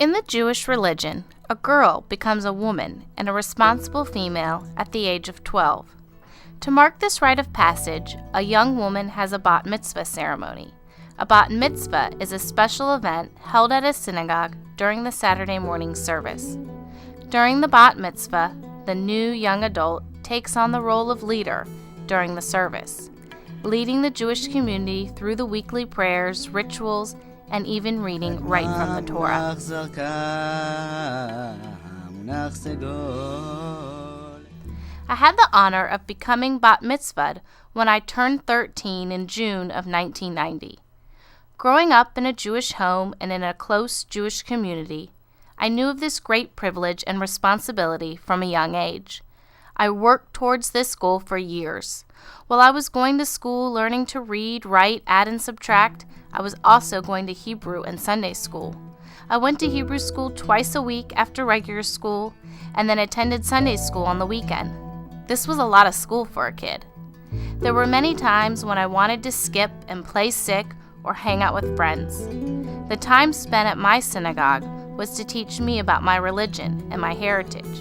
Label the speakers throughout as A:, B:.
A: In the Jewish religion, a girl becomes a woman and a responsible female at the age of 12. To mark this rite of passage, a young woman has a bat mitzvah ceremony. A bat mitzvah is a special event held at a synagogue during the Saturday morning service. During the bat mitzvah, the new young adult takes on the role of leader during the service, leading the Jewish community through the weekly prayers, rituals, and even reading right from the Torah. I had the honor of becoming bat mitzvahed when I turned 13 in June of 1990. Growing up in a Jewish home and in a close Jewish community, I knew of this great privilege and responsibility from a young age. I worked towards this goal for years. While I was going to school learning to read, write, add, and subtract, I was also going to Hebrew and Sunday school. I went to Hebrew school twice a week after regular school, and then attended Sunday school on the weekend. This was a lot of school for a kid. There were many times when I wanted to skip and play sick or hang out with friends. The time spent at my synagogue was to teach me about my religion and my heritage.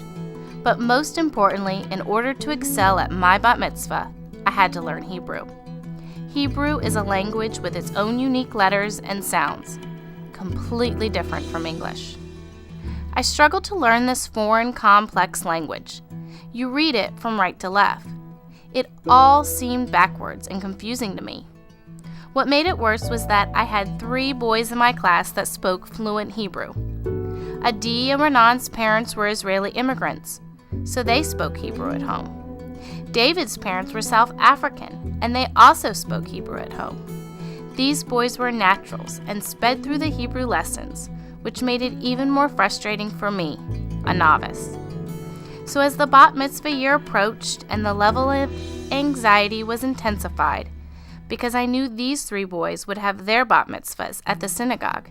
A: But most importantly, in order to excel at my bat mitzvah, I had to learn Hebrew. Hebrew is a language with its own unique letters and sounds, completely different from English. I struggled to learn this foreign, complex language. You read it from right to left. It all seemed backwards and confusing to me. What made it worse was that I had 3 boys in my class that spoke fluent Hebrew. Adi and Renan's parents were Israeli immigrants, so they spoke Hebrew at home. David's parents were South African, and they also spoke Hebrew at home. These boys were naturals and sped through the Hebrew lessons, which made it even more frustrating for me, a novice. So as the bat mitzvah year approached and the level of anxiety was intensified, because I knew these 3 boys would have their bat mitzvahs at the synagogue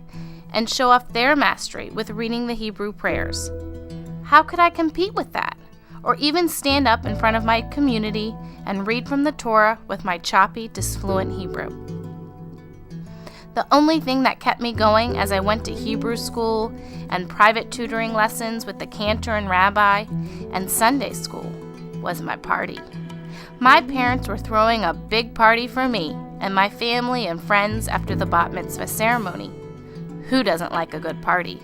A: and show off their mastery with reading the Hebrew prayers. How could I compete with that? Or even stand up in front of my community and read from the Torah with my choppy, disfluent Hebrew? The only thing that kept me going as I went to Hebrew school and private tutoring lessons with the cantor and rabbi and Sunday school was my party. My parents were throwing a big party for me and my family and friends after the bat mitzvah ceremony. Who doesn't like a good party,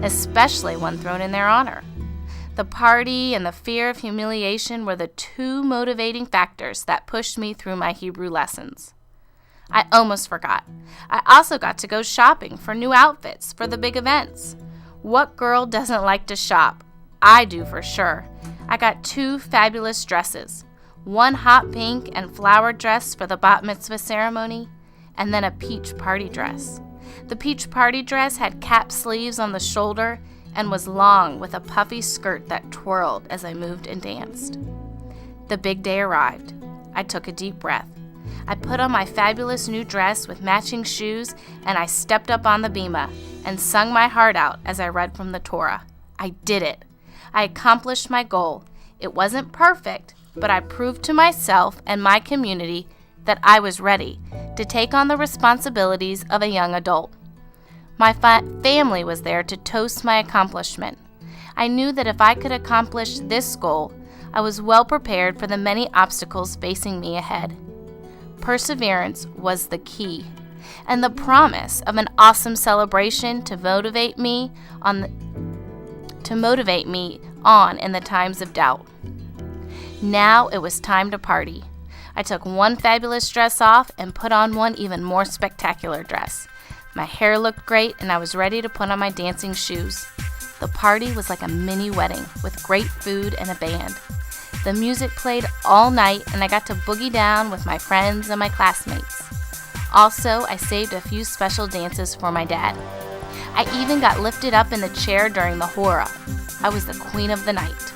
A: especially one thrown in their honor? The party and the fear of humiliation were the 2 motivating factors that pushed me through my Hebrew lessons. I almost forgot. I also got to go shopping for new outfits for the big events. What girl doesn't like to shop? I do for sure. I got 2 fabulous dresses. One hot pink and flowered dress for the bat mitzvah ceremony, and then a peach party dress. The peach party dress had cap sleeves on the shoulder and was long with a puffy skirt that twirled as I moved and danced. The big day arrived. I took a deep breath. I put on my fabulous new dress with matching shoes, and I stepped up on the bima and sung my heart out as I read from the Torah. I did it. I accomplished my goal. It wasn't perfect, but I proved to myself and my community that I was ready to take on the responsibilities of a young adult. My family was there to toast my accomplishment. I knew that if I could accomplish this goal, I was well prepared for the many obstacles facing me ahead. Perseverance was the key, and the promise of an awesome celebration to motivate me on in the times of doubt. Now it was time to party. I took one fabulous dress off and put on one even more spectacular dress. My hair looked great, and I was ready to put on my dancing shoes. The party was like a mini wedding with great food and a band. The music played all night, and I got to boogie down with my friends and my classmates. Also, I saved a few special dances for my dad. I even got lifted up in the chair during the hora. I was the queen of the night.